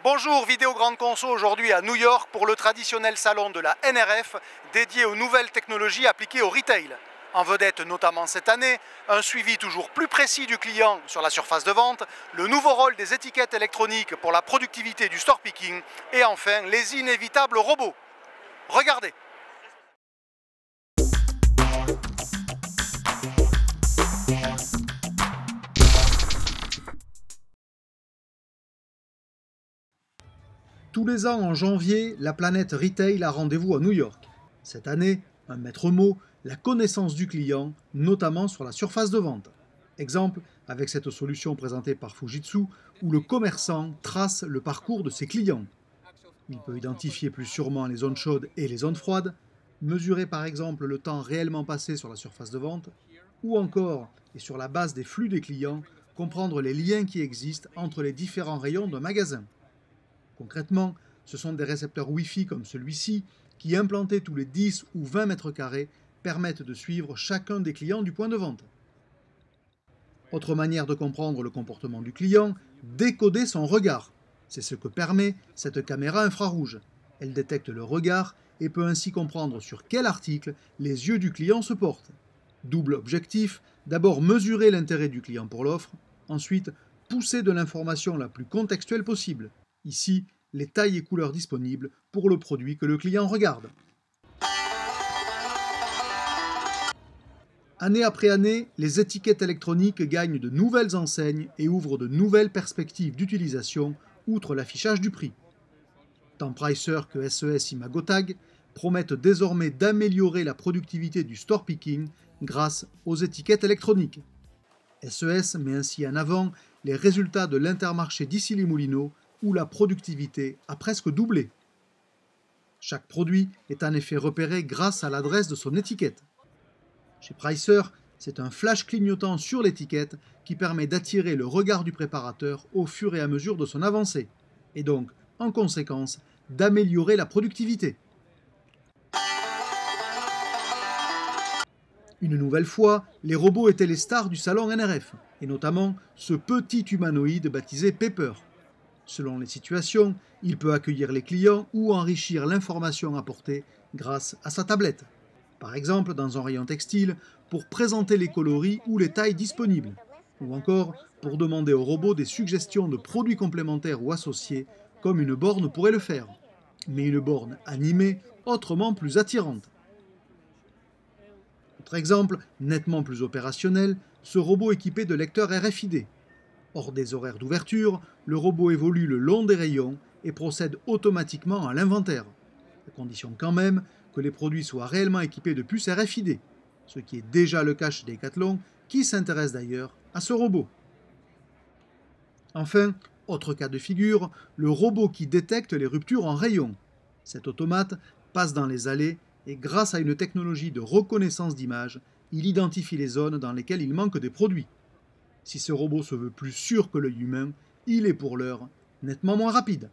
Bonjour, Vidéo Grande Conso aujourd'hui à New York pour le traditionnel salon de la NRF dédié aux nouvelles technologies appliquées au retail. En vedette notamment cette année, un suivi toujours plus précis du client sur la surface de vente, le nouveau rôle des étiquettes électroniques pour la productivité du store picking et enfin les inévitables robots. Regardez! Tous les ans en janvier, la planète Retail a rendez-vous à New York. Cette année, un maître mot, la connaissance du client, notamment sur la surface de vente. Exemple avec cette solution présentée par Fujitsu, où le commerçant trace le parcours de ses clients. Il peut identifier plus sûrement les zones chaudes et les zones froides, mesurer par exemple le temps réellement passé sur la surface de vente, ou encore, et sur la base des flux des clients, comprendre les liens qui existent entre les différents rayons d'un magasin. Concrètement, ce sont des récepteurs Wi-Fi comme celui-ci qui, implantés tous les 10 ou 20 mètres carrés, permettent de suivre chacun des clients du point de vente. Autre manière de comprendre le comportement du client, décoder son regard. C'est ce que permet cette caméra infrarouge. Elle détecte le regard et peut ainsi comprendre sur quel article les yeux du client se portent. Double objectif, d'abord mesurer l'intérêt du client pour l'offre, ensuite pousser de l'information la plus contextuelle possible. Ici, les tailles et couleurs disponibles pour le produit que le client regarde. Année après année, les étiquettes électroniques gagnent de nouvelles enseignes et ouvrent de nouvelles perspectives d'utilisation, outre l'affichage du prix. Tant Pricer que SES Imagotag promettent désormais d'améliorer la productivité du store picking grâce aux étiquettes électroniques. SES met ainsi en avant les résultats de l'Intermarché d'Issy-les-Moulineaux, où la productivité a presque doublé. Chaque produit est en effet repéré grâce à l'adresse de son étiquette. Chez Pricer, c'est un flash clignotant sur l'étiquette qui permet d'attirer le regard du préparateur au fur et à mesure de son avancée, et donc, en conséquence, d'améliorer la productivité. Une nouvelle fois, les robots étaient les stars du salon NRF, et notamment ce petit humanoïde baptisé Pepper. Selon les situations, il peut accueillir les clients ou enrichir l'information apportée grâce à sa tablette. Par exemple, dans un rayon textile, pour présenter les coloris ou les tailles disponibles. Ou encore, pour demander au robot des suggestions de produits complémentaires ou associés, comme une borne pourrait le faire. Mais une borne animée, autrement plus attirante. Autre exemple, nettement plus opérationnel, ce robot équipé de lecteurs RFID. Hors des horaires d'ouverture, le robot évolue le long des rayons et procède automatiquement à l'inventaire, à condition quand même que les produits soient réellement équipés de puces RFID, ce qui est déjà le cas chez Decathlon, qui s'intéresse d'ailleurs à ce robot. Enfin, autre cas de figure, le robot qui détecte les ruptures en rayon. Cet automate passe dans les allées et grâce à une technologie de reconnaissance d'image, il identifie les zones dans lesquelles il manque des produits. Si ce robot se veut plus sûr que l'œil humain, il est pour l'heure nettement moins rapide.